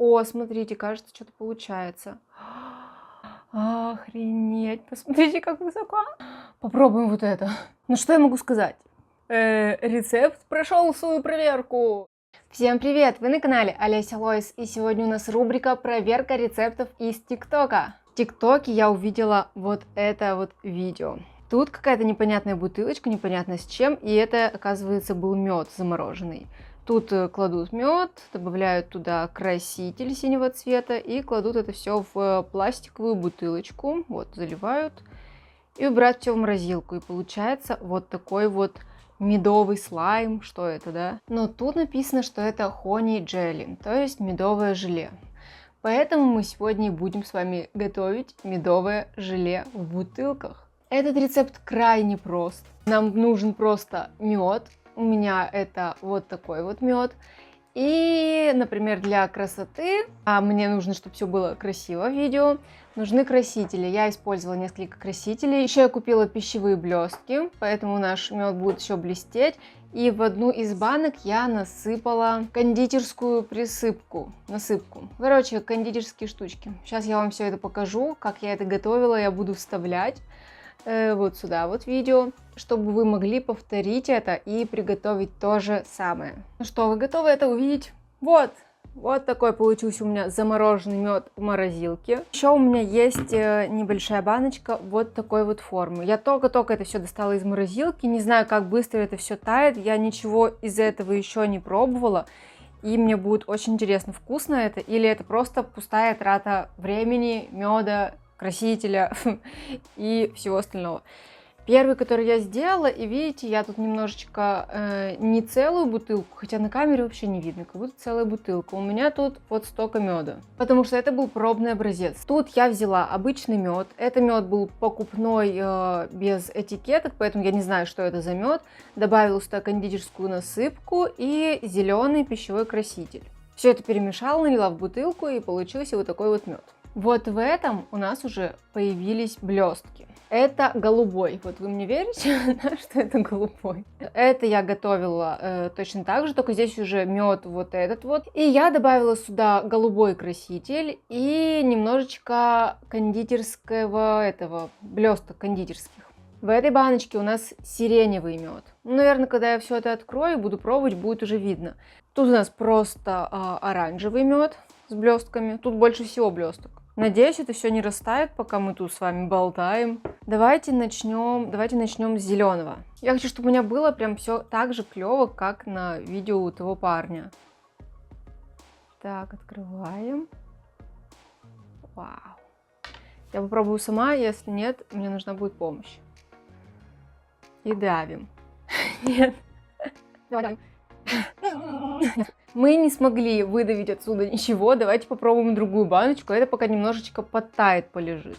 О, смотрите, кажется, что-то получается. Охренеть, посмотрите, как высоко. Попробуем вот это. Ну что я могу сказать? Рецепт прошел свою проверку. Всем привет! Вы на канале Олеся Лойс, и сегодня у нас рубрика «Проверка рецептов из ТикТока». В ТикТоке я увидела вот это вот видео. Тут какая-то непонятная бутылочка, непонятно с чем, и это, оказывается, был мед замороженный. Тут кладут мед, добавляют туда краситель синего цвета и кладут это все в пластиковую бутылочку. Вот, заливают и убирают все в морозилку. И получается вот такой вот медовый слайм. Что это, да? Но тут написано, что это honey jelly, то есть медовое желе. Поэтому мы сегодня и будем с вами готовить медовое желе в бутылках. Этот рецепт крайне прост. Нам нужен просто мед. У меня это вот такой вот мед. И, например, для красоты, а мне нужно, чтобы все было красиво в видео, нужны красители. Я использовала несколько красителей. Еще я купила пищевые блестки, поэтому наш мед будет еще блестеть. И в одну из банок я насыпала кондитерскую насыпку. Короче, кондитерские штучки. Сейчас я вам все это покажу, как я это готовила, я буду вставлять вот сюда вот видео, чтобы вы могли повторить это и приготовить то же самое. Ну что, вы готовы это увидеть? Вот такой получился у меня замороженный мед в морозилке. Еще у меня есть небольшая баночка вот такой вот формы. Я только-только это все достала из морозилки, не знаю, как быстро это все тает, я ничего из этого еще не пробовала. И мне будет очень интересно, вкусно это или это просто пустая трата времени, меда, красителя и всего остального. Первый, который я сделала, и видите, я тут немножечко не целую бутылку, хотя на камере вообще не видно, как будто целая бутылка. У меня тут вот столько меда, потому что это был пробный образец. Тут я взяла обычный мед. Это мед был покупной, без этикеток, поэтому я не знаю, что это за мед. Добавила сюда кондитерскую насыпку и зеленый пищевой краситель. Все это перемешала, налила в бутылку, и получился вот такой вот мед. Вот в этом у нас уже появились блестки. Это голубой. Вот вы мне верите, что это голубой? Это я готовила точно так же, только здесь уже мед вот этот вот. И я добавила сюда голубой краситель и немножечко кондитерского блесток кондитерских. В этой баночке у нас сиреневый мед. Ну, наверное, когда я все это открою и буду пробовать, будет уже видно. Тут у нас просто оранжевый мед с блестками. Тут больше всего блесток. Надеюсь, это все не растает, пока мы тут с вами болтаем. Давайте начнем с зеленого. Я хочу, чтобы у меня было прям все так же клево, как на видео у того парня. Так, открываем. Вау. Я попробую сама, если нет, мне нужна будет помощь. И давим. Нет. Давай. Мы не смогли выдавить отсюда ничего. Давайте попробуем другую баночку. Это пока немножечко подтает, полежит.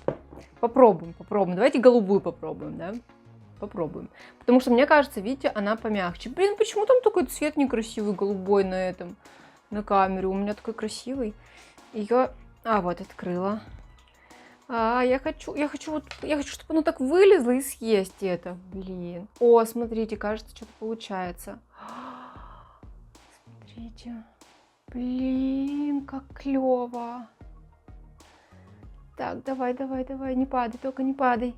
Попробуем. Давайте голубую попробуем, да? Попробуем. Потому что, мне кажется, видите, она помягче. Блин, почему там такой цвет некрасивый, голубой на камере? У меня такой красивый. Ее... вот, открыла. Я хочу, чтобы оно так вылезло и съесть это. Блин. О, смотрите, кажется, что-то получается. Смотрите. Блин, как клево. Так, давай, не падай, только не падай.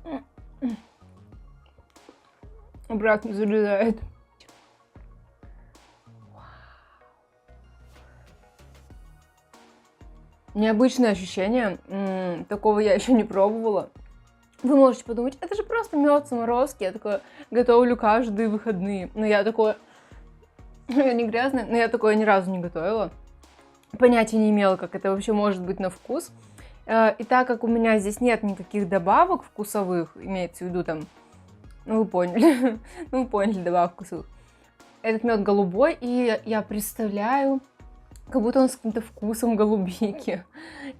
Вау. Обратно залезает. Необычное ощущение, такого я еще не пробовала. Вы можете подумать, это же просто мед заморозки, я такое готовлю каждые выходные. Но я такое, я не грязная, но я такое ни разу не готовила. Понятия не имела, как это вообще может быть на вкус. И так как у меня здесь нет никаких добавок вкусовых, имеется в виду там, вы поняли, добавок вкусовых. Этот мед голубой, и я представляю, как будто он с каким-то вкусом голубики.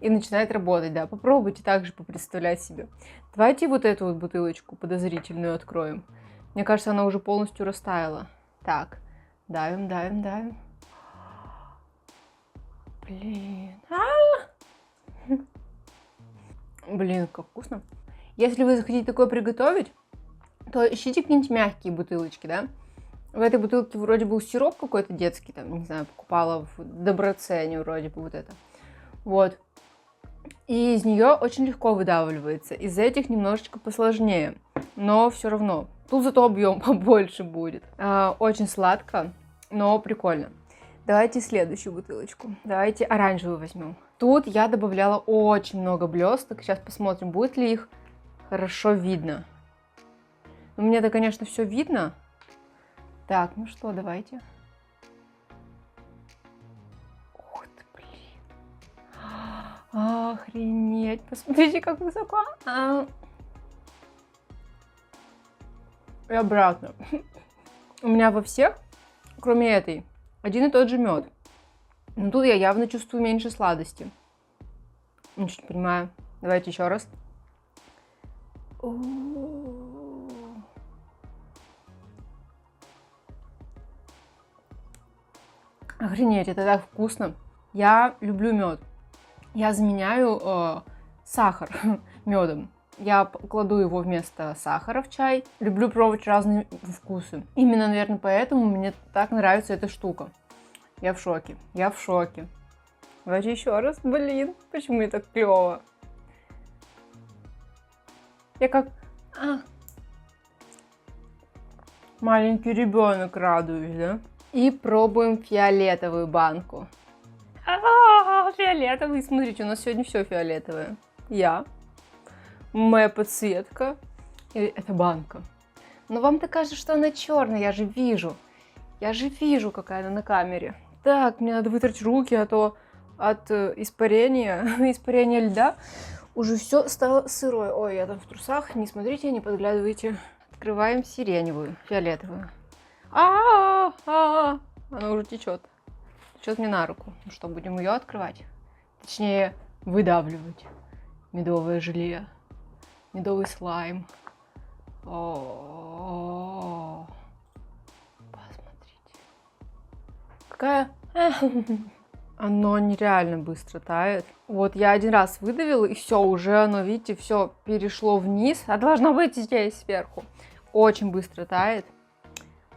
И начинает работать, да. Попробуйте также попредставлять себе. Давайте вот эту вот бутылочку подозрительную откроем. Мне кажется, она уже полностью растаяла. Так, давим. Блин. Блин, как вкусно. Если вы захотите такое приготовить, то ищите какие-нибудь мягкие бутылочки, да. В этой бутылке вроде был сироп какой-то детский, там, не знаю, покупала в Доброцене вроде бы вот это. Вот. И из нее очень легко выдавливается. Из этих немножечко посложнее, но все равно. Тут зато объем побольше будет. Очень сладко, но прикольно. Давайте следующую бутылочку. Давайте оранжевую возьмем. Тут я добавляла очень много блесток. Сейчас посмотрим, будет ли их хорошо видно. Мне-то, конечно, все видно. Так, ну что, давайте. Ух ты, блин. Охренеть. Посмотрите, как высоко. И обратно. У меня во всех, кроме этой, один и тот же мед. Но тут я явно чувствую меньше сладости. Ничего не понимаю. Давайте еще раз. Охренеть, это так вкусно. Я люблю мед. Я заменяю сахар медом. Я кладу его вместо сахара в чай. Люблю пробовать разные вкусы. Именно, наверное, поэтому мне так нравится эта штука. Я в шоке. Я в шоке. Давайте еще раз. Блин, почему мне так клево? Я как маленький ребенок радуюсь, да? И пробуем фиолетовую банку. Фиолетовый. Смотрите, у нас сегодня все фиолетовое. Моя подсветка. И это банка. Но вам-то кажется, что она черная. Я же вижу. Я же вижу, какая она на камере. Так, мне надо вытереть руки, а то от испарения льда уже все стало сырое. Ой, я там в трусах. Не смотрите, не подглядывайте. Открываем сиреневую, фиолетовую. Она уже течет. Течет мне на руку. Ну что, будем ее открывать? Точнее, выдавливать. Медовое желе. Медовый слайм. Посмотрите. Какая... Оно нереально быстро тает. Вот я один раз выдавила, и все, уже оно, видите, все перешло вниз. А должно быть здесь сверху. Очень быстро тает.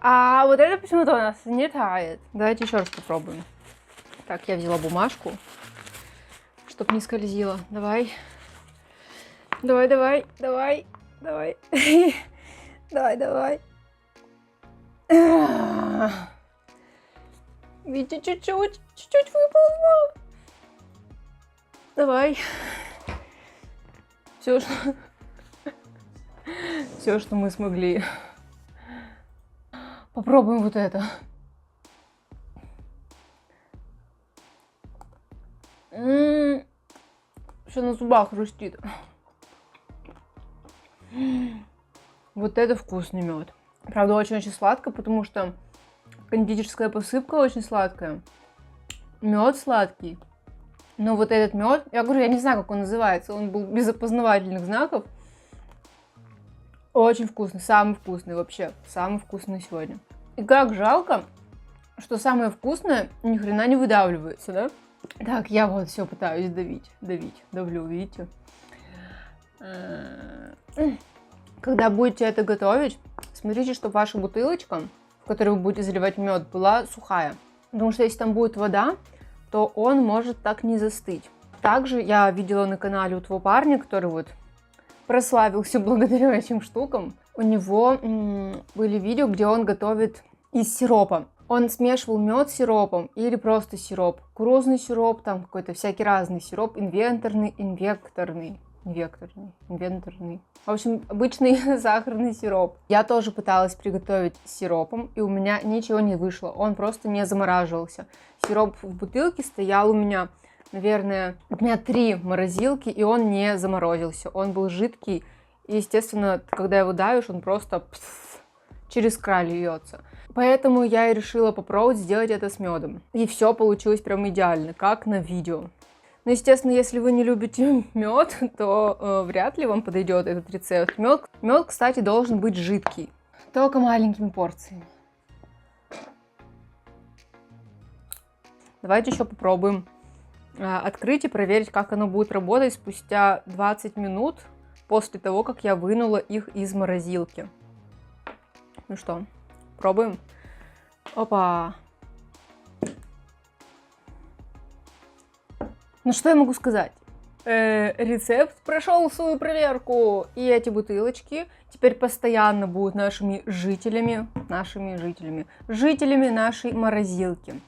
А вот это почему-то у нас не тает. Давайте еще раз попробуем. Так, я взяла бумажку, чтобы не скользило. Давай. Давай. Видите, чуть-чуть выползло. Давай. Все, что мы смогли. Попробуем вот это. Все на зубах хрустит. Вот это вкусный мед. Правда, очень-очень сладко, потому что кондитерская посыпка очень сладкая. Мед сладкий. Но вот этот мед, я говорю, я не знаю, как он называется. Он был без опознавательных знаков. Очень вкусный, самый вкусный вообще. Самый вкусный сегодня. И как жалко, что самое вкусное ни хрена не выдавливается, да? Так, я вот все пытаюсь давлю, видите? Когда будете это готовить, смотрите, чтобы ваша бутылочка, в которую вы будете заливать мед, была сухая. Потому что если там будет вода, то он может так не застыть. Также я видела на канале у того парня, который вот прославился благодаря этим штукам. У него были видео, где он готовит из сиропа. Он смешивал мед с сиропом или просто сироп. Кукурузный сироп, там какой-то всякий разный сироп, инвекторный. В общем, обычный сахарный сироп. Я тоже пыталась приготовить с сиропом, и у меня ничего не вышло. Он просто не замораживался. Сироп в бутылке стоял у меня, наверное, 3 морозилки, и он не заморозился. Он был жидкий, и, естественно, когда его давишь, он просто через край льется. Поэтому я и решила попробовать сделать это с медом. И все получилось прям идеально, как на видео. Но, естественно, если вы не любите мед, то вряд ли вам подойдет этот рецепт. Мед, кстати, должен быть жидкий, только маленькими порциями. Давайте еще попробуем открыть и проверить, как оно будет работать спустя 20 минут после того, как я вынула их из морозилки. Ну что, пробуем? Опа. Ну что я могу сказать? Рецепт прошел свою проверку, и эти бутылочки теперь постоянно будут жителями нашей морозилки.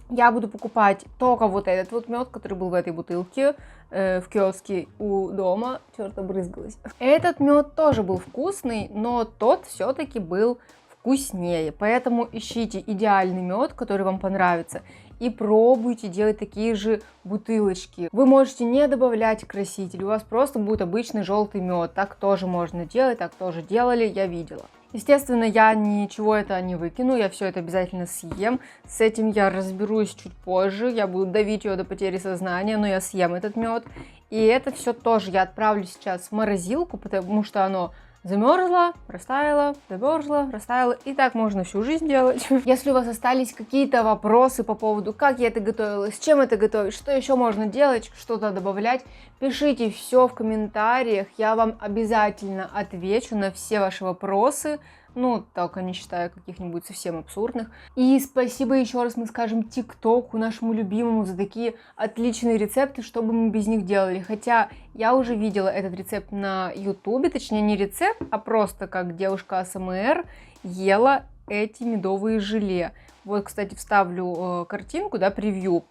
Я буду покупать только вот этот вот мед, который был в этой бутылке в киоске у дома. Черт, обрызгалась. Этот мед тоже был вкусный, но тот все-таки был вкуснее. Поэтому ищите идеальный мед, который вам понравится, и пробуйте делать такие же бутылочки. Вы можете не добавлять краситель, у вас просто будет обычный желтый мед. Так тоже можно делать, так тоже делали, я видела. Естественно, я ничего это не выкину, я все это обязательно съем. С этим я разберусь чуть позже, я буду давить ее до потери сознания, но я съем этот мед. И это все тоже я отправлю сейчас в морозилку, потому что оно замерзла, растаяла, замерзла, растаяла. И так можно всю жизнь делать. Если у вас остались какие-то вопросы по поводу, как я это готовила, с чем это готовить, что еще можно делать, что-то добавлять, пишите все в комментариях. Я вам обязательно отвечу на все ваши вопросы. Ну, только не считая каких-нибудь совсем абсурдных. И спасибо еще раз мы скажем ТикТоку, нашему любимому, за такие отличные рецепты, что бы мы без них делали. Хотя я уже видела этот рецепт на Ютубе, точнее не рецепт, а просто как девушка АСМР ела эти медовые желе. Вот, кстати, вставлю картинку, да, превью.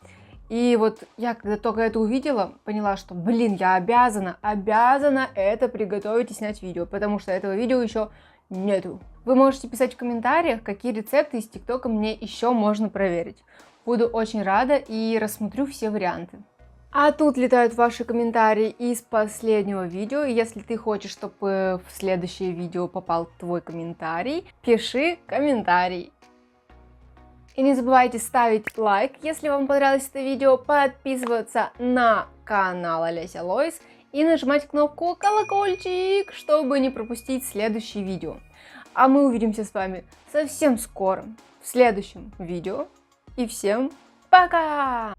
И вот я, когда только это увидела, поняла, что, блин, я обязана это приготовить и снять видео, потому что этого видео еще нету. Вы можете писать в комментариях, какие рецепты из ТикТока мне еще можно проверить. Буду очень рада и рассмотрю все варианты. А тут летают ваши комментарии из последнего видео. Если ты хочешь, чтобы в следующее видео попал твой комментарий, пиши комментарий. И не забывайте ставить лайк, если вам понравилось это видео, подписываться на канал Олеся Лойс и нажимать кнопку колокольчик, чтобы не пропустить следующие видео. А мы увидимся с вами совсем скоро в следующем видео. И всем пока!